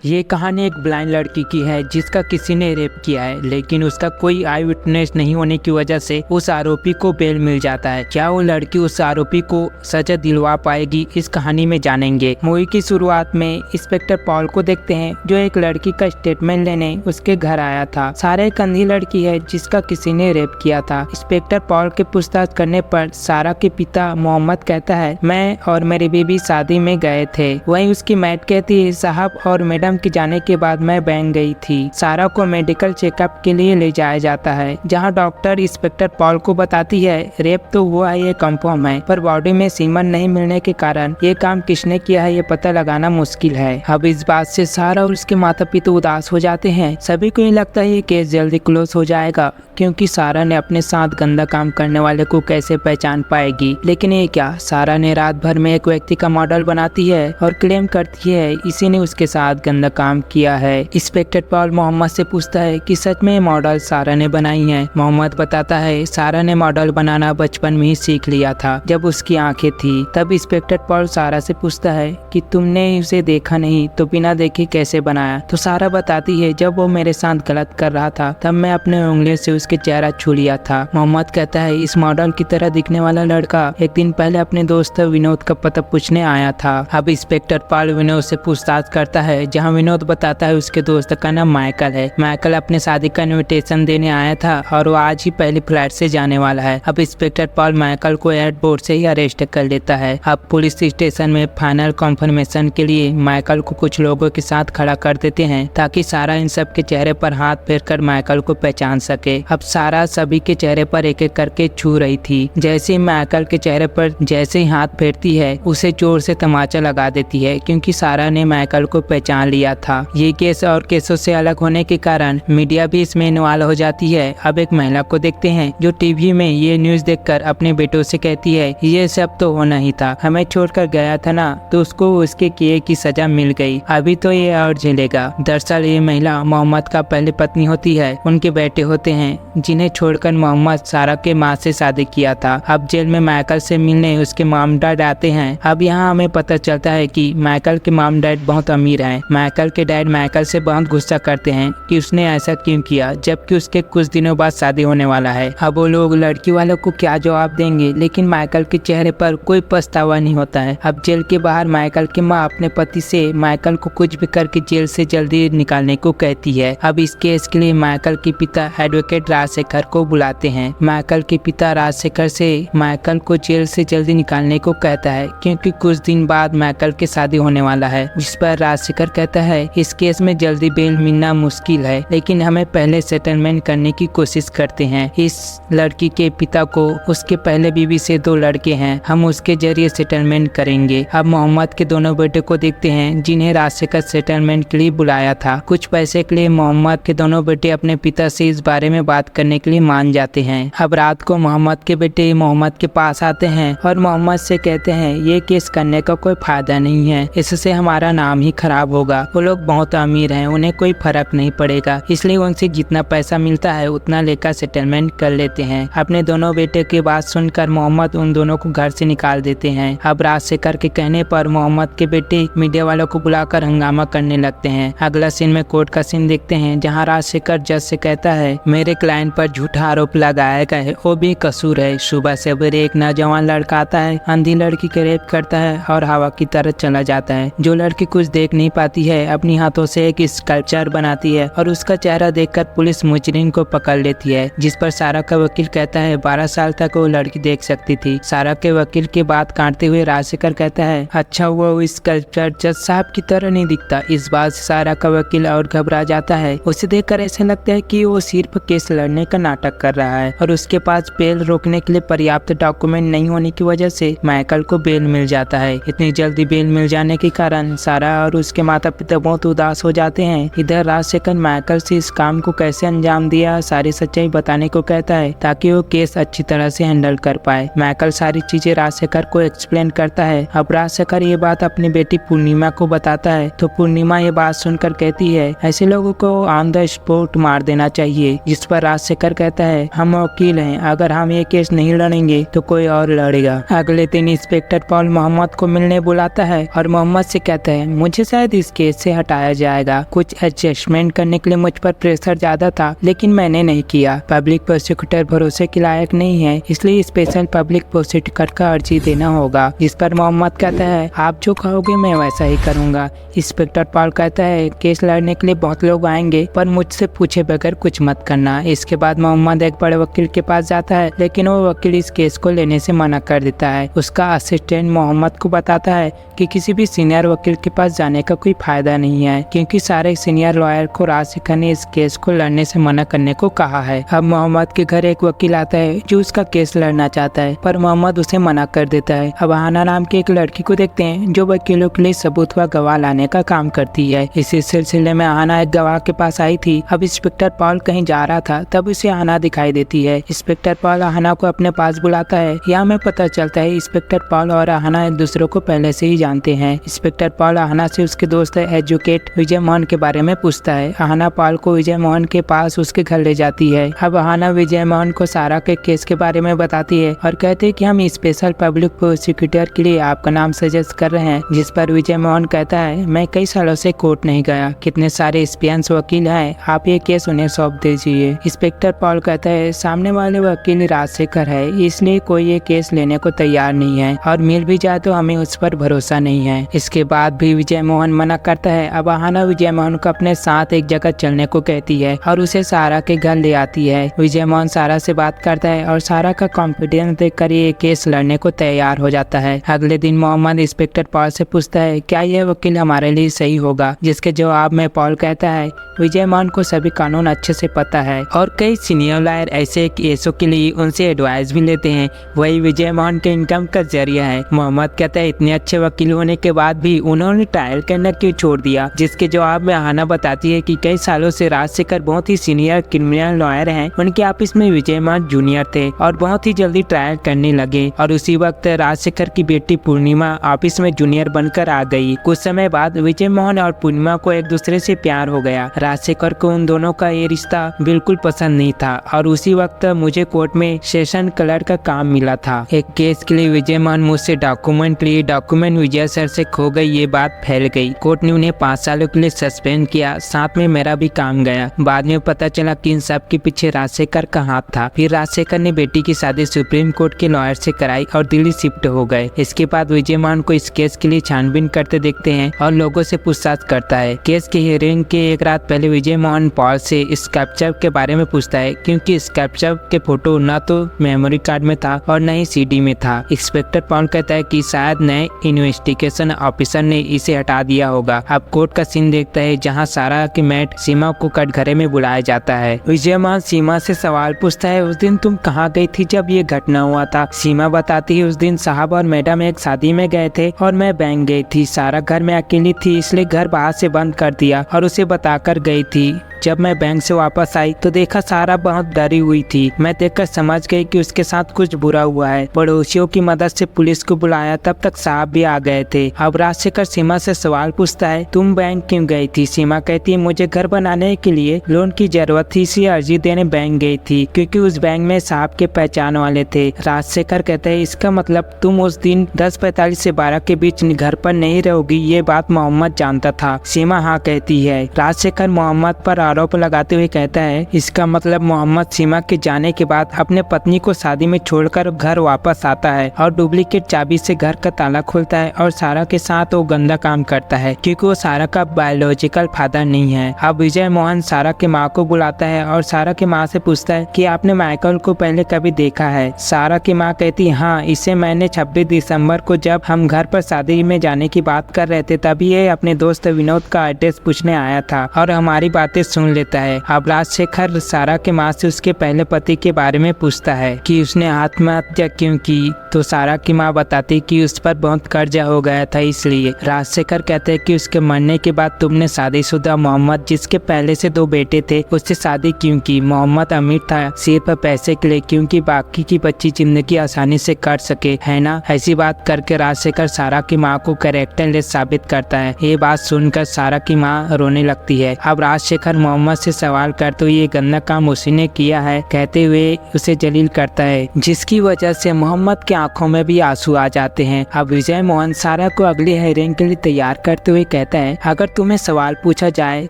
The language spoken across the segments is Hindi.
ये कहानी एक ब्लाइंड लड़की की है जिसका किसी ने रेप किया है, लेकिन उसका कोई आई विटनेस नहीं होने की वजह से उस आरोपी को बेल मिल जाता है। क्या वो लड़की उस आरोपी को सजा दिलवा पाएगी, इस कहानी में जानेंगे। मूवी की शुरुआत में इंस्पेक्टर पॉल को देखते हैं जो एक लड़की का स्टेटमेंट लेने उसके घर आया था। सारा एक अंधी लड़की है जिसका किसी ने रेप किया था। इंस्पेक्टर पॉल के पूछताछ करने पर सारा के पिता मोहम्मद कहता है, मैं और मेरी बीवी शादी में गए थे। वहीं उसकी मैट कहती है, साहब और मैडम के जाने के बाद मैं बैंक गई थी। सारा को मेडिकल चेकअप के लिए ले जाया जाता है, जहां डॉक्टर इंस्पेक्टर पॉल को बताती है रेप तो हुआ है, ये कंफर्म है, पर बॉडी में सीमन नहीं मिलने के कारण ये काम किसने किया है ये पता लगाना मुश्किल है। अब इस बात से सारा और उसके माता पिता उदास हो जाते हैं। सभी को ये लगता है ये केस जल्दी क्लोज हो जाएगा, क्योंकि सारा ने अपने साथ गंदा काम करने वाले को कैसे पहचान पाएगी। लेकिन ये क्या, सारा ने रात भर में एक व्यक्ति का मॉडल बनाती है और क्लेम करती है इसी ने उसके साथ गंदा काम किया है। इंस्पेक्टर पॉल मोहम्मद से पूछता है कि सच में मॉडल सारा ने बनाई है। मोहम्मद बताता है सारा ने मॉडल बनाना बचपन में ही सीख लिया था जब उसकी आंखें थी। तब इंस्पेक्टर पॉल सारा से पूछता है कि तुमने उसे देखा नहीं तो बिना देखे कैसे बनाया। तो सारा बताती है जब वो मेरे साथ गलत कर रहा था तब मैं अपने उंगलियों से उसके चेहरा छू लिया था। मोहम्मद कहता है इस मॉडल की तरह दिखने वाला लड़का एक दिन पहले अपने दोस्त विनोद का पता पूछने आया था। अब इंस्पेक्टर पॉल विनोद से पूछताछ करता है, जहां विनोद बताता है उसके दोस्त का नाम माइकल है। माइकल अपने शादी का इनविटेशन देने आया था और वो आज ही पहली फ्लाइट से जाने वाला है। अब इंस्पेक्टर पॉल माइकल को एयरपोर्ट से ही अरेस्ट कर लेता है। अब पुलिस स्टेशन में फाइनल कंफर्मेशन के लिए माइकल को कुछ लोगों के साथ खड़ा कर देते हैं ताकि सारा इन सब के चेहरे पर हाथ फेर कर माइकल को पहचान सके। अब सारा सभी के चेहरे पर एक एक करके छू रही थी। जैसे ही माइकल के चेहरे पर जैसे ही हाथ फेरती है उसे जोर से तमाचा लगा देती है, क्योंकि सारा ने माइकल को पहचान लिया था। ये केस और केसों से अलग होने के कारण मीडिया भी इसमें इन्वॉल्व हो जाती है। अब एक महिला को देखते हैं जो टीवी में ये न्यूज देखकर अपने बेटों से कहती है ये सब तो होना ही था, हमें छोड़कर गया था ना, तो उसको उसके किए की सजा मिल गई, अभी तो ये और झेलेगा। दरअसल ये महिला मोहम्मद का पहली पत्नी होती है। उनके बेटे होते हैं जिन्हें छोड़कर मोहम्मद सारा के माँ से शादी किया था। अब जेल में माइकल से मिलने उसके मॉम डैड आते हैं। अब यहाँ हमें पता चलता है कि माइकल के मॉम डैड बहुत अमीर हैं। माइकल के डैड माइकल से बहुत गुस्सा करते हैं कि उसने ऐसा क्यों किया, जबकि उसके कुछ दिनों बाद शादी होने वाला है। अब वो लोग लड़की वालों को क्या जवाब देंगे, लेकिन माइकल के चेहरे पर कोई पछतावा नहीं होता है। अब जेल के बाहर माइकल की माँ अपने पति से माइकल को कुछ भी करके जेल से जल्दी निकालने को कहती है। अब इस केस के लिए माइकल के पिता एडवोकेट राजशेखर को बुलाते हैं। माइकल के पिता राजशेखर से माइकल को जेल से जल्दी निकालने को कहता है, क्योंकि कुछ दिन बाद माइकल की शादी होने वाला है। जिस पर राजशेखर कहता है इस केस में जल्दी बेल मिलना मुश्किल है, लेकिन हमें पहले सेटलमेंट करने की कोशिश करते हैं। इस लड़की के पिता को उसके पहले बीवी से 2 लड़के हैं, हम उसके जरिए सेटलमेंट करेंगे। अब मोहम्मद के दोनों बेटे को देखते हैं जिन्हें राजशेखर सेटलमेंट के लिए बुलाया था। कुछ पैसे के लिए मोहम्मद के दोनों बेटे अपने पिता से इस बारे में बात करने के लिए मान जाते हैं। अब रात को मोहम्मद के बेटे मोहम्मद के पास आते हैं और मोहम्मद से कहते हैं ये केस करने का कोई फायदा नहीं है, इससे हमारा नाम ही खराब होगा। वो लोग बहुत अमीर हैं, उन्हें कोई फर्क नहीं पड़ेगा, इसलिए उनसे जितना पैसा मिलता है उतना लेकर सेटलमेंट कर लेते हैं। अपने दोनों बेटे की बात सुनकर मोहम्मद उन दोनों को घर से निकाल देते हैं। अब राजशेखर के कहने पर मोहम्मद के बेटे मीडिया वालों को बुलाकर हंगामा करने लगते हैं। अगला सीन में कोर्ट का सीन देखते हैं, जहाँ राजशेखर जज से कहता है मेरे क्लाइंट पर झूठा आरोप लगाया गया है, वो भी कसूर है। सुबह सवेरे एक नौजवान लड़का आता है, अंधी लड़की के रेप करता है और हवा की तरह चला जाता है। जो लड़की कुछ देख नहीं पाती है अपनी हाथों से एक स्कल्पचर बनाती है और उसका चेहरा देखकर पुलिस मुजरिम को पकड़ लेती है, जिस पर सारा का वकील कहता है 12 साल तक वो लड़की देख सकती थी। सारा के वकील की बात काटते हुए राजशेखर कहता है अच्छा हुआ वो स्कल्पचर जज साहब की तरह नहीं दिखता। इस बात से सारा का वकील और घबरा जाता है। उसे देखकर ऐसा लगता है कि वो सिर्फ केस लड़ने का नाटक कर रहा है और उसके पास बेल रोकने के लिए पर्याप्त डॉक्यूमेंट नहीं होने की वजह से माइकल को बेल मिल जाता है। इतनी जल्दी बेल मिल जाने के कारण सारा और उसके माता पिता बहुत उदास हो जाते हैं। इधर राजशेखर माइकल से इस काम को कैसे अंजाम दिया सारी सच्चाई बताने को कहता है ताकि वो केस अच्छी तरह से हैंडल कर पाए। माइकल सारी चीजें राजशेखर को एक्सप्लेन करता है। अब राजशेखर ये बात अपनी बेटी पूर्णिमा को बताता है तो पूर्णिमा ये बात सुनकर कहती है ऐसे लोगों को ऑन द स्पॉट मार देना चाहिए। जिस पर राजशेखर कहता है हम वकील हैं, अगर हम ये केस नहीं लड़ेंगे तो कोई और लड़ेगा। अगले दिन इंस्पेक्टर पॉल मोहम्मद को मिलने बुलाता है और मोहम्मद से कहता है मुझे शायद इस केस केस से हटाया जाएगा। कुछ एडजस्टमेंट करने के लिए मुझ पर प्रेशर ज्यादा था, लेकिन मैंने नहीं किया। पब्लिक प्रोसिक्यूटर भरोसे के लायक नहीं है, इसलिए स्पेशल पब्लिक प्रोसिक्यूटर का अर्जी देना होगा। जिस पर मोहम्मद कहता है आप जो कहोगे मैं वैसा ही करूंगा। इंस्पेक्टर पॉल कहता है केस लड़ने के लिए बहुत लोग आएंगे, पर मुझसे पूछे बगैर कुछ मत करना। इसके बाद मोहम्मद एक बड़े वकील के पास जाता है, लेकिन वो वकील इस केस को लेने से मना कर देता है। उसका असिस्टेंट मोहम्मद को बताता है कि किसी भी सीनियर वकील के पास जाने का कोई फायदा नहीं है, क्योंकि सारे सीनियर लॉयर को राजशेखर ने इस केस को लड़ने से मना करने को कहा है। अब मोहम्मद के घर एक वकील आता है जो उसका केस लड़ना चाहता है, पर मोहम्मद उसे मना कर देता है। अब आहाना नाम की एक लड़की को देखते हैं जो वकीलों के लिए सबूत व गवाह लाने का काम करती है। इसी सिलसिले में आहाना एक गवाह के पास आई थी। अब इंस्पेक्टर पॉल कहीं जा रहा था, तब उसे आहाना दिखाई देती है। इंस्पेक्टर पॉल आहाना को अपने पास बुलाता है। यहाँ में पता चलता है इंस्पेक्टर पॉल और आहाना एक दूसरे को पहले से ही जानते हैं। इंस्पेक्टर पॉल आहाना से उसके दोस्त एजुकेट विजय मोहन के बारे में पूछता है। आहाना पॉल को विजय मोहन के पास उसके घर ले जाती है। अब आहाना विजय मोहन को सारा के केस के बारे में बताती है और कहते हैं कि हम स्पेशल पब्लिक प्रोसिक्यूटर के लिए आपका नाम सजेस्ट कर रहे हैं। जिस पर विजय मोहन कहता है मैं कई सालों से कोर्ट नहीं गया, कितने सारे एक्सपीरियंस वकील हैं, आप ये केस उन्हें सौंप दीजिए। इंस्पेक्टर पॉल कहता है सामने वाले वकील राजशेखर है, इसलिए कोई ये केस लेने को तैयार नहीं है, और मिल भी जाए तो हमें उस पर भरोसा नहीं है। इसके बाद भी विजय मोहन मना करता है। अब आहाना विजय मोहन को अपने साथ एक जगह चलने को कहती है और उसे सारा के घर ले आती है। विजय मोहन सारा से बात करता है और सारा का कॉन्फिडेंस देखकर ये केस लड़ने को तैयार हो जाता है। अगले दिन मोहम्मद इंस्पेक्टर पॉल से पूछता है क्या यह वकील हमारे लिए सही होगा, जिसके जवाब में पॉल कहता है विजय मोहन को सभी कानून अच्छे से पता है और कई सीनियर लॉयर ऐसे केसों के लिए उनसे एडवाइस भी लेते हैं, वही विजय मोहन के इनकम का जरिया है। मोहम्मद कहता है इतने अच्छे वकील होने के बाद भी उन्होंने ट्रायल करना क्यों छोड़ दिया, जिसके जवाब में आहाना बताती है कि कई सालों से राजशेखर बहुत ही सीनियर क्रिमिनल लॉयर हैं, उनके ऑफिस में विजय मोहन जूनियर थे और बहुत ही जल्दी ट्रायल करने लगे, और उसी वक्त राजशेखर की बेटी पूर्णिमा ऑफिस में जूनियर बनकर आ गई। कुछ समय बाद विजय मोहन और पूर्णिमा को एक दूसरे से प्यार हो गया। राजशेखर को उन दोनों का ये रिश्ता बिल्कुल पसंद नहीं था, और उसी वक्त मुझे कोर्ट में सेशन कलर का काम मिला था। एक केस के लिए विजय मोहन मुझसे डॉक्यूमेंट लिए, डॉक्यूमेंट विजय सर से खो गई, ये बात फैल गई। कोर्ट ने उन्हें 5 सालों के लिए सस्पेंड किया, साथ में मेरा भी काम गया। बाद में पता चला कि इन सब के पीछे राजशेखर का हाथ था। फिर राजशेखर ने बेटी की शादी सुप्रीम कोर्ट के लॉयर से कराई और दिल्ली शिफ्ट हो गए। इसके बाद विजय मोहन को इस केस के लिए छानबीन करते देखते हैं और लोगों से पूछताछ करता है। केस की हियरिंग के एक रात पहले विजय मोहन पॉल से स्कल्पचर के बारे में पूछता है, क्योंकि स्कल्पचर के फोटो न तो मेमोरी कार्ड में था और न ही सीडी में था। इंस्पेक्टर पॉल कहता है कि शायद नए इन्वेस्टिगेशन ऑफिसर ने इसे हटा दिया होगा। अब कोर्ट का सीन देखता है जहां सारा की मैट सीमा को कटघरे में बुलाया जाता है। विजय मोहन सीमा से सवाल पूछता है उस दिन तुम कहाँ गई थी जब ये घटना हुआ था। सीमा बताती है उस दिन साहब और मैडम एक शादी में गए थे और मैं बैंक गई थी। सारा घर में अकेली थी, इसलिए घर बाहर से बंद कर दिया और उसे बताकर गई थी। जब मैं बैंक से वापस आई तो देखा सारा बहुत डरी हुई थी। मैं देखकर समझ गई कि उसके साथ कुछ बुरा हुआ है। पड़ोसियों की मदद से पुलिस को बुलाया, तब तक साहब भी आ गए थे। अब राजशेखर सीमा से सवाल पूछता है तुम बैंक क्यों गई थी। सीमा कहती है मुझे घर बनाने के लिए लोन की जरूरत थी, इसलिए अर्जी देने बैंक गई थी, क्योंकि उस बैंक में साहब के पहचान वाले थे। राजशेखर कहते हैं इसका मतलब तुम उस दिन 10:45 से 12 के बीच घर पर नहीं रहोगी। ये बात मोहम्मद जानता था। सीमा हाँ कहती है। राजशेखर मोहम्मद पर आरोप लगाते हुए कहता है इसका मतलब मोहम्मद सीमा के जाने के बाद अपने पत्नी को शादी में छोड़कर घर वापस आता है और डुप्लीकेट चाबी से घर का ताला खोलता है और सारा के साथ वो गंदा काम करता है, क्योंकि वो सारा का बायोलॉजिकल फादर नहीं है। अब विजय मोहन सारा के माँ को बुलाता है और सारा की माँ से पूछता है कि आपने माइकल को पहले कभी देखा है। सारा की माँ कहती हाँ, इसे मैंने 26 दिसंबर को जब हम घर पर शादी में जाने की बात कर रहे थे तभी ये अपने दोस्त विनोद का एड्रेस पूछने आया था और हमारी बातें सुन लेता है। अब राजशेखर सारा के माँ से उसके पहले पति के बारे में पूछता है कि उसने आत्महत्या क्यों की, तो सारा की माँ बताती कि उस पर बहुत कर्जा हो गया था इसलिए। राजशेखर कहते हैं कि उसके मरने के बाद तुमने शादीशुदा मोहम्मद, जिसके पहले से 2 बेटे थे, उससे शादी क्यों की। मोहम्मद अमीर था सिर्फ पैसे के लिए, क्योंकि बाकी की बच्ची जिंदगी आसानी से कर सके, है ना। ऐसी बात करके राजशेखर सारा की माँ को कैरेक्टरलेस साबित करता है। ये बात सुनकर सारा की माँ रोने लगती है। अब राजशेखर मोहम्मद से सवाल करते हुए ये गंदा काम उसी ने किया है कहते हुए उसे जलील करता है, जिसकी वजह से मोहम्मद की आंखों में भी आंसू आ जाते हैं। अब विजय मोहन सारा को अगली हेयरिंग के लिए तैयार करते हुए कहता है, अगर तुम्हें सवाल पूछा जाए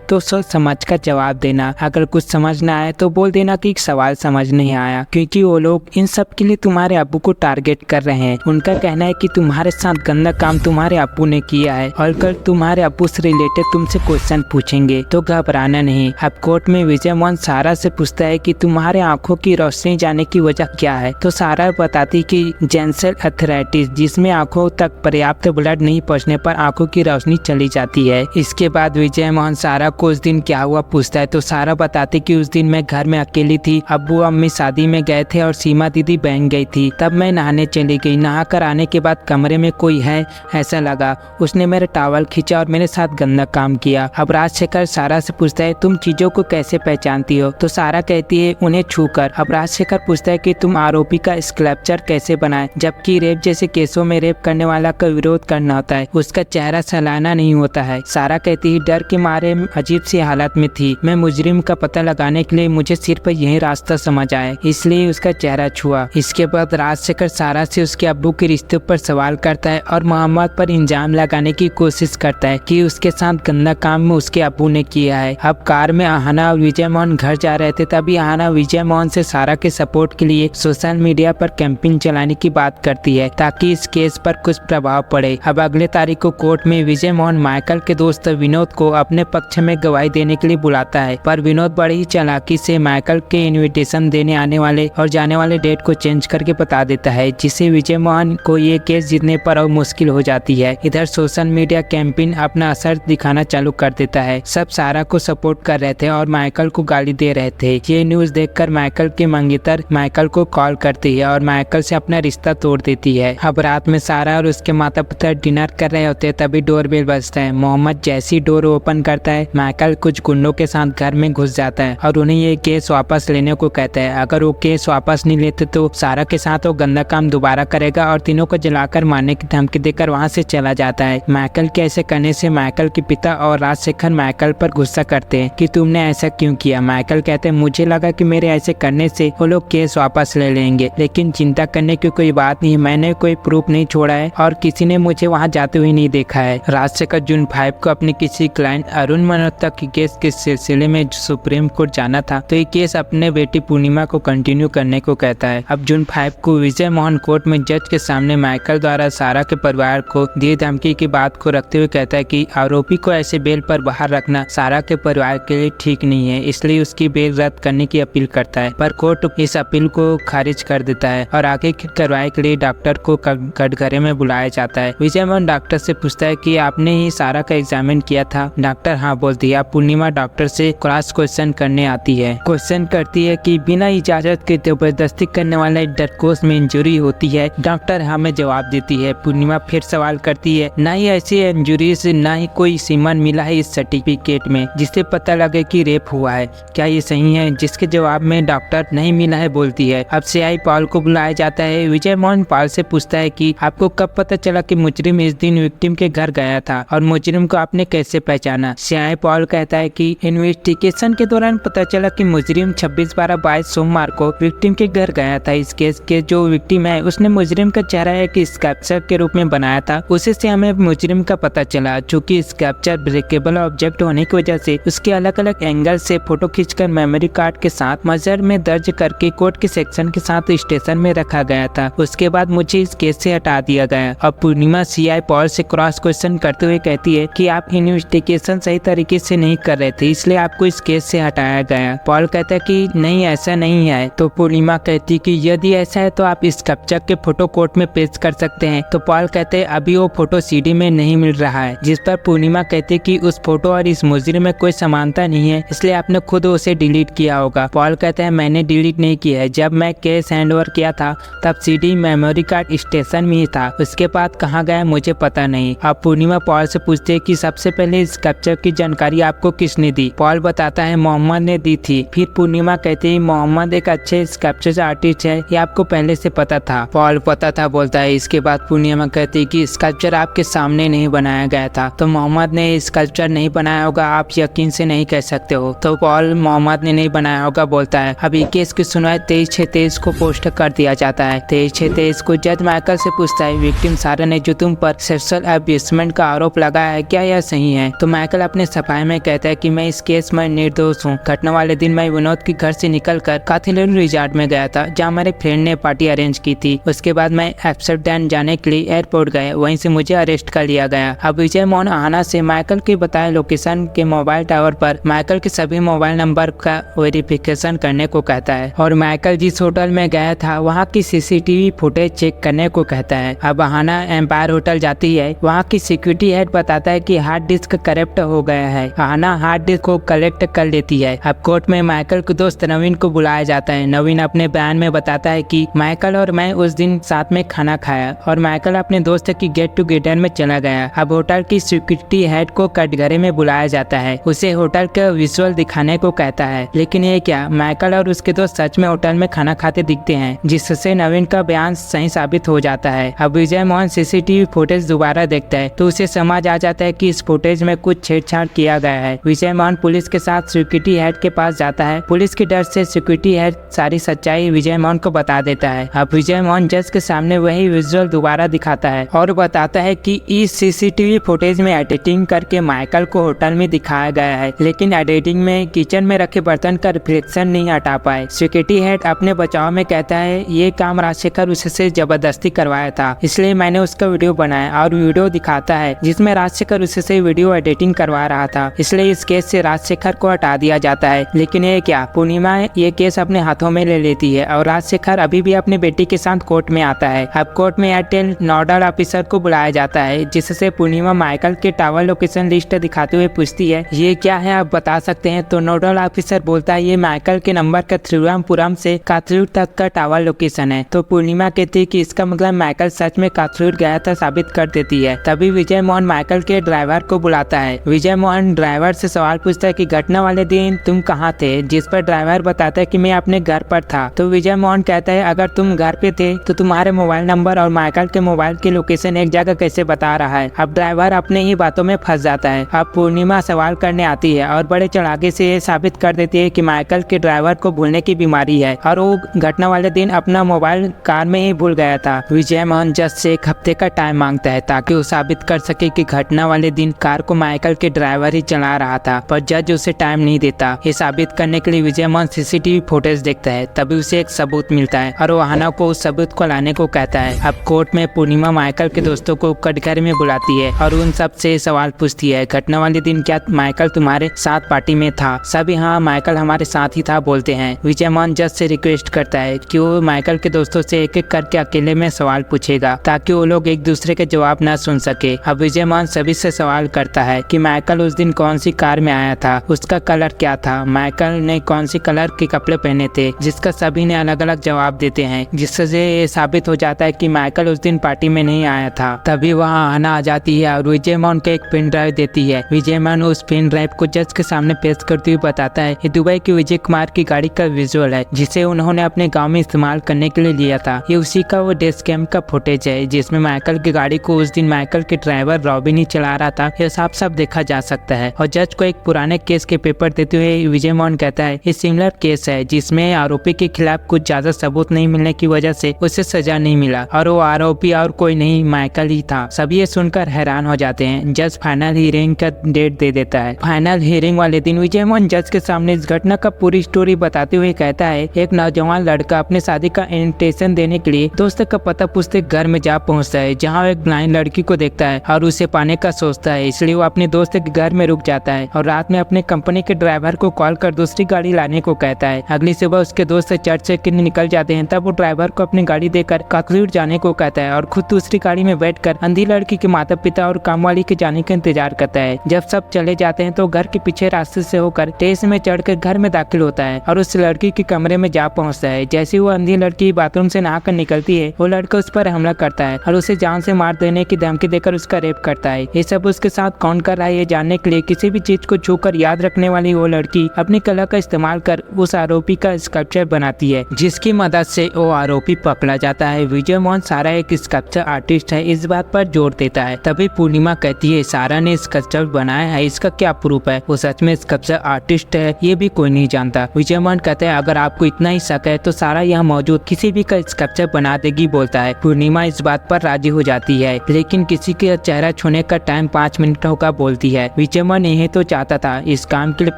तो सोच समझ कर जवाब देना, अगर कुछ समझ ना आए तो बोल देना कि सवाल समझ नहीं आया, क्योंकि वो लोग इन सब के लिए तुम्हारे अब्बू को टारगेट कर रहे हैं। उनका कहना है कि तुम्हारे साथ गंदा काम तुम्हारे अब्बू ने किया है और कल तुम्हारे अब्बू से रिलेटेड तुमसे क्वेश्चन पूछेंगे, तो घबराना नहीं। अब कोर्ट में विजय मोहन सारा से पूछता है कि तुम्हारे आंखों की रोशनी जाने की वजह क्या है, तो सारा बताती कि जेंसल अर्थराइटिस, जिसमें आंखों तक पर्याप्त ब्लड नहीं पहुंचने पर आंखों की रोशनी चली जाती है। इसके बाद विजय मोहन सारा को उस दिन क्या हुआ पूछता है, तो सारा बताती कि उस दिन मैं घर में अकेली थी, अब्बू अम्मी शादी में गए थे और सीमा दीदी बहन गई थी, तब मैं नहाने चली गई। नहा कर आने के बाद कमरे में कोई है ऐसा लगा, उसने मेरे टॉवल खींचा और मेरे साथ गंदा काम किया। अब राजशेखर सारा से पूछता है, तुम चीजों को कैसे पहचानती हो, तो सारा कहती है उन्हें छूकर। अब राजशेखर पूछता है कि तुम आरोपी का स्कल्पचर कैसे बनाए, जबकि रेप जैसे केसों में रेप करने वाला का विरोध करना होता है, उसका चेहरा सलाना नहीं होता है। सारा कहती है डर के मारे अजीब सी हालत में थी, मैं मुजरिम का पता लगाने के लिए मुझे सिर्फ यही रास्ता समझ आया, इसलिए उसका चेहरा छुआ। इसके बाद राजशेखर सारा से उसके अब्बू के रिश्ते पर सवाल करता है और मोहम्मद पर इल्जाम लगाने की कोशिश करता है कि उसके साथ गंदा काम उसके अब्बू ने किया है। अब कार में आहाना और विजय मोहन घर जा रहे थे, तभी आहाना विजय मोहन से सारा के सपोर्ट के लिए सोशल मीडिया पर कैंपेन चलाने की बात करती है ताकि इस केस पर कुछ प्रभाव पड़े। अब अगले तारीख को कोर्ट में विजय मोहन माइकल के दोस्त विनोद को अपने पक्ष में गवाही देने के लिए बुलाता है, पर विनोद बड़ी ही चालाकी से माइकल के इनविटेशन देने आने वाले और जाने वाले डेट को चेंज करके बता देता है, जिससे विजय मोहन को ये केस जीतने पर और मुश्किल हो जाती है। इधर सोशल मीडिया कैंपेन अपना असर दिखाना चालू कर देता है, सब सारा को सपोर्ट कर रहे थे और माइकल को गाली दे रहे थे। ये न्यूज देखकर माइकल के मंगेतर माइकल को कॉल करती है और माइकल से अपना रिश्ता तोड़ देती है। अब रात में सारा और उसके माता पिता डिनर कर रहे होते हैं, तभी डोरबेल बजता है। मोहम्मद जैसी डोर ओपन करता है, माइकल कुछ गुंडों के साथ घर में घुस जाता है और उन्हें ये केस वापस लेने को कहता है। अगर वो केस वापस नहीं लेते तो सारा के साथ वो गंदा काम दोबारा करेगा और तीनों को जलाकर मारने की धमकी देकर वहाँ से चला जाता है। माइकल के ऐसे करने से माइकल के पिता और राजशेखर माइकल पर गुस्सा करते हैं कि तुमने ऐसा क्यों किया। माइकल कहते हैं मुझे लगा कि मेरे ऐसे करने से वो लोग केस वापस ले लेंगे, लेकिन चिंता करने की कोई बात नहीं, मैंने कोई प्रूफ नहीं छोड़ा है और किसी ने मुझे वहाँ जाते हुए नहीं देखा है। राजशेखर जून 5 को अपने किसी क्लाइंट अरुण मल्होत्रा की केस के सिलसिले में सुप्रीम कोर्ट जाना था, तो ये केस अपने बेटी पूर्णिमा को कंटिन्यू करने को कहता है। अब जून 5 को विजय मोहन कोर्ट में जज के सामने माइकल द्वारा सारा के परिवार को दिए धमकी की बात को रखते हुए कहता है कि आरोपी को ऐसे बेल पर बाहर रखना सारा के परिवार के लिए ठीक नहीं है, इसलिए उसकी बेल रद्द करने की अपील करता है, पर कोर्ट इस अपील को खारिज कर देता है और आगे की कार्रवाई के लिए डॉक्टर को कटघरे में बुलाया जाता है। विजय मोहन डॉक्टर से पूछता है कि आपने ही सारा का एग्जामिन किया था। डॉक्टर हाँ बोलती है। पूर्णिमा डॉक्टर से क्रॉस क्वेश्चन करने आती है, क्वेश्चन करती है कि बिना इजाजत के जबरदस्ती करने वाले डरकोस में इंजुरी होती है। डॉक्टर हमें जवाब देती है। पूर्णिमा फिर सवाल करती है, ना ही ऐसी इंजुरी से ना ही कोई सीमन मिला है इस सर्टिफिकेट में जिससे पता लगे कि रेप हुआ है, क्या ये सही है? जिसके जवाब में डॉक्टर नहीं मिला है बोलती है। अब सीआई पॉल को बुलाया जाता है। विजय मोहन पॉल से पूछता है कि आपको कब पता चला कि मुजरिम इस दिन विक्टिम के घर गया था और मुजरिम को आपने कैसे पहचाना? सीआई पॉल कहता है कि इन्वेस्टिगेशन के दौरान पता चला कि मुजरिम 26/12/22 सोमवार को विक्टिम के घर गया था। इस केस के जो विक्टिम है उसने मुजरिम का चेहरा एक स्कल्पचर के रूप में बनाया था, उसी से हमें मुजरिम का पता चला। चूँकि स्कल्पचर ब्रेकेबल ऑब्जेक्ट होने की वजह से उसके अलग अलग एंगल से फोटो खींचकर मेमोरी कार्ड के साथ मजर में दर्ज करके कोर्ट के सेक्शन के साथ स्टेशन में रखा गया था। उसके बाद मुझे इस केस से हटा दिया गया। अब पूर्णिमा सीआई पॉल से क्रॉस क्वेश्चन करते हुए कहती है कि आप इन्वेस्टिगेशन सही तरीके से नहीं कर रहे थे, इसलिए आपको इस केस से हटाया गया। पॉल कहता है कि नहीं ऐसा नहीं है। तो पूर्णिमा कहती कि यदि ऐसा है तो आप इस कब्जा के फोटो कोर्ट में पेश कर सकते हैं। तो पॉल कहते हैं अभी वो फोटो सीडी में नहीं मिल रहा है, जिस पर पूर्णिमा कहती कि उस फोटो और इस मुजरिम में कोई समानता नहीं है, इसलिए आपने खुद उसे डिलीट किया होगा। पॉल कहता है मैंने डिलीट नहीं किया है, जब मैं केस हैंडओवर किया था तब सीडी मेमोरी कार्ड स्टेशन में ही था, उसके बाद कहाँ गया मुझे पता नहीं। अब पूर्णिमा पॉल से पूछते है कि सबसे पहले इस कैप्चर की जानकारी आपको किसने दी? पॉल बताता है मोहम्मद ने दी थी। फिर पूर्णिमा कहती है मोहम्मद एक अच्छे स्कल्पचर आर्टिस्ट है, ये आपको पहले से पता था? पॉल पता था बोलता है। इसके बाद पूर्णिमा कहती है कि स्कल्पचर आपके सामने नहीं बनाया गया था, तो मोहम्मद ने स्कल्पचर नहीं बनाया होगा, आप यकीन से नहीं कह सकते हो। तो पॉल मोहम्मद ने नहीं बनाया होगा बोलता है। अभी केस की सुनवाई 23/6/23 को पोस्ट कर दिया जाता है। 23/6/23 को जज माइकल से पूछता है, विक्टिम सारा ने जो तुम पर सेक्सुअल अब्यूसमेंट का आरोप लगाया है क्या यह सही है? तो माइकल अपने सफाई में कहता है कि मैं इस केस में निर्दोष हूँ। घटना वाले दिन मैं विनोद के घर से निकलकर काथिलेन रिजॉर्ट में गया था, जहाँ मेरे फ्रेंड ने पार्टी अरेंज की थी। उसके बाद मैं एम्स्टर्डम जाने के लिए एयरपोर्ट गया, वहीं से मुझे अरेस्ट कर लिया गया। अब विजय मोहन आहना से माइकल के बताए लोकेशन के मोबाइल टावर पर माइकल के सभी मोबाइल नंबर का वेरिफिकेशन करने को कहता है और माइकल जिस होटल में गया था वहाँ की सीसीटीवी फुटेज चेक करने को कहता है। अब आहना एम्पायर होटल जाती है, वहाँ की सिक्योरिटी हेड बताता है कि हार्ड डिस्क करप्ट हो गया है। आहना हार्ड डिस्क को कलेक्ट कर लेती है। अब कोर्ट में माइकल के दोस्त नवीन को बुलाया जाता है। नवीन अपने बयान में बताता है कि माइकल और मैं उस दिन साथ में खाना खाया और माइकल अपने दोस्त की गेट टुगेदर में चला गया। अब होटल की सिक्योरिटी हेड को कटघरे में बुलाया जाता है, उसे होटल का विजुअल दिखाने को कहता है। लेकिन ये क्या, माइकल और उसके दोस्त सच में होटल में खाना खाते दिखते हैं, जिससे नवीन का बयान सही साबित हो जाता है। अब विजय मोहन सीसीटीवी फुटेज दोबारा देखता है तो उसे समझ आ जाता है कि इस फुटेज में कुछ छेड़छाड़ किया गया है। विजय मोहन पुलिस के साथ सिक्योरिटी हेड के पास जाता है। पुलिस के डर से सिक्योरिटी हेड सारी सच्चाई विजय मोहन को बता देता है। अब विजय मोहन जज के सामने वही विजुअल दोबारा दिखाता है और बताता है कि इस सीसीटीवी फुटेज में एडिटिंग करके माइकल को होटल में दिखाया गया है, लेकिन एडिटिंग में किचन में रखे बर्तन का रिफ्लेक्शन नहीं हटा पाए। सिक्योरिटी हेड अपने बचाव में कहता है, ये काम राजशेखर उससे जबरदस्ती करवाया था, इसलिए मैंने उसका वीडियो बनाया और वीडियो दिखाता है जिसमें राजशेखर उससे वीडियो एडिटिंग करवा रहा था, इसलिए इस केस से राजशेखर को हटा दिया जाता है। लेकिन ये क्या, पूर्णिमा ये केस अपने हाथों में ले लेती है और राजशेखर अभी भी अपने बेटी के साथ कोर्ट में आता है। अब कोर्ट में एयरटेल नोडल ऑफिसर को बुलाया जाता है, जिससे पूर्णिमा माइकल के टावर लोकेशन लिस्ट दिखाते हुए पूछती है, ये क्या है आप बता सकते हैं? तो नोडल ऑफिसर बोलता है, ये माइकल के नंबर का त्रिवेंद्रपुरम से काथरूड तक का टावर लोकेशन है। तो पूर्णिमा कहती है कि इसका मतलब माइकल सच में काथरूड गया था साबित कर देती है। तभी विजय मोहन माइकल के ड्राइवर को बुलाता है। विजय मोहन ड्राइवर से सवाल पूछता है कि घटना वाले दिन तुम कहाँ थे, जिस पर ड्राइवर बताता है कि मैं अपने घर पर था। तो विजय मोहन कहता है, अगर तुम घर पे थे तो तुम्हारे मोबाइल नंबर और माइकल के मोबाइल की लोकेशन एक जगह कैसे बता रहा है? अब ड्राइवर अपने ही बातों में फंस जाता है। अब पूर्णिमा सवाल करने आती है और बड़े चढ़ाके से ये साबित कर देती है कि माइकल के ड्राइवर को भूलने की बीमारी है और वो घटना वाले दिन अपना मोबाइल कार में ही भूल गया था। विजय मोहन जज से 1 हफ्ते का टाइम मांगता है ताकि वो साबित कर सके कि घटना वाले दिन कार को माइकल के ड्राइवर ही चला रहा था, पर जज उसे टाइम नहीं देता। ये साबित करने के लिए विजय मोहन सीसीटीवी फुटेज देखता है, तभी उसे एक सबूत मिलता है और वो आहना को उस सबूत को लाने को कहता है। अब कोर्ट में पूर्णिमा माइकल के दोस्तों को कटघरे में बुलाती है और उन सब से सवाल पूछती है, घटना वाले दिन क्या माइकल तुम्हारे साथ पार्टी में था? सभी हाँ माइकल हमारे साथ ही था बोलते हैं। विजय मोहन जज से रिक्वेस्ट करता है कि वो माइकल के दोस्तों से एक एक करके अकेले में सवाल पूछेगा ताकि वो लोग एक दूसरे के जवाब न सुन सके। अब विजय मोहन सभी से सवाल करता है कि माइकल उस दिन कौन सी कार में आया था, उसका कलर क्या था, माइकल ने कौन सी कलर के कपड़े पहने थे, जिसका सभी ने अलग अलग जवाब देते हैं, जिससे ये साबित हो जाता है कि माइकल उस दिन पार्टी में नहीं आया था। तभी वहाँ आहना आ जाती है और विजय मोहन को एक पेन ड्राइव देती है। विजय मोहन उस पेन ड्राइव को जज के सामने पेश करते हुए बताता है, ये दुबई की विजय कुमार की गाड़ी का विजुअल है, जिसे उन्होंने अपने गाँव में इस्तेमाल करने के लिए लिया था। ये उसी का वो डैश कैम का फुटेज है जिसमें माइकल की गाड़ी को उस दिन माइकल के ड्राइवर रॉबिन ही चला रहा था। यह साफ साफ देखा जा सकता है। और जज को एक पुराने केस के पेपर देते हुए विजय मोहन कहता है, ये सिमिलर केस है जिसमें आरोपी के खिलाफ कुछ ज्यादा सबूत नहीं मिलने की वजह से उसे सजा नहीं मिला और वो आरोपी और कोई नहीं माइकल ही था। सभी ये सुनकर हैरान हो जाते हैं। जज फाइनल हियरिंग का डेट दे देता है। फाइनल हियरिंग वाले दिन विजय मोहन जज के सामने इस घटना का पूरी स्टोरी बताते हुए कहता है, एक नौजवान लड़का अपने शादी का इन्विटेशन देने के लिए दोस्त का पता पूछते घर में जा पहुंचता है, जहां वो एक ब्लाइंड लड़की को देखता है और उसे पाने का सोचता है, इसलिए वो अपने दोस्त के घर में रुक जाता है और रात में अपने कंपनी के ड्राइवर को कॉल कर दूसरी गाड़ी लाने को कहता है। अगली सुबह उसके दोस्त चर्च से निकल जाते हैं, तब वो ड्राइवर को अपनी गाड़ी देकर काथरूड जाने को कहता है और खुद दूसरी गाड़ी में बैठकर अंधी लड़की के माता पिता और कामवाली के जाने का इंतजार करता है। जब सब चले जाते हैं तो घर के पीछे रास्ते से होकर टेरेस में चढ़कर घर में दाखिल होता है और उस लड़की के कमरे में जा पहुंचता है। जैसे वो अंधी लड़की बाथरूम से नहाकर निकलती है, वो लड़का उस पर हमला करता है और उसे जान से मार देने की धमकी देकर उसका रेप करता है। ये सब उसके साथ कौन कर रहा है ये जानने के लिए किसी भी चीज को छूकर याद रखने वाली वो लड़की अपनी कला का इस्तेमाल कर उस आरोपी का स्कल्पचर बनाती है, जिसकी मदद से वो आरोपी पकड़ा जाता है। विजय मोहन सारा एक स्कल्पचर आर्टिस्ट है, इस बात पर जोर देता है। तभी पूर्णिमा कहती है, सारा ने स्कल्पचर बनाया है, इसका क्या प्रूफ है? वो सच में स्कल्पचर आर्टिस्ट है ये भी कोई नहीं जानता। विजय मोहन कहते हैं अगर आपको इतना ही शक है तो सारा यहाँ मौजूद किसी भी का स्कल्पचर बना देगी बोलता है। पूर्णिमा इस बात पर राजी हो जाती है लेकिन किसी के चेहरा छूने का टाइम 5 मिनट होगा बोलती है। विजय मोहन यही तो चाहता था। इस काम के लिए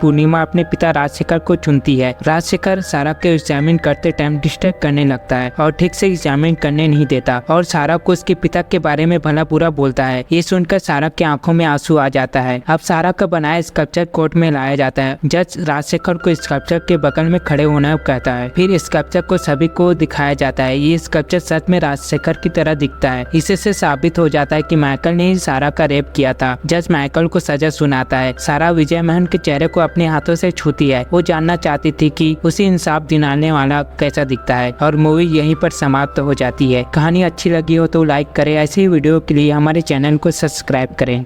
पूर्णिमा अपने पिता राजशेखर को चुनती है। राजशेखर सारा को एग्जामिन करते टाइम डिस्टर्ब करने लगता है और ठीक से एग्जामिन करने नहीं देता और सारा को उसके पिता के बारे में भला बुरा बोलता है। ये सुनकर सारा के आंखों में आंसू आ जाता है। अब सारा का बनाया स्कल्पचर कोर्ट में लाया जाता है। जज राजशेखर को स्कल्पचर के बगल में खड़े होना कहता है। फिर स्कल्पचर को सभी को दिखाया जाता है। ये स्कल्पचर सच में राजशेखर की तरह दिखता है। इससे साबित हो जाता है कि माइकल ने ही सारा का रेप किया था। जज माइकल को सजा सुनाता है। सारा विजय मोहन के चेहरे को अपने हाथों से छूती है। वो जानना चाहती थी कि उसे इंसाफ दिलाने वाला कैसा दिखता है और मूवी यहीं पर समाप्त हो जाती है। कहानी अच्छी लगी हो तो लाइक करें। ऐसी वीडियो के लिए हमारे चैनल को सब्सक्राइब करें।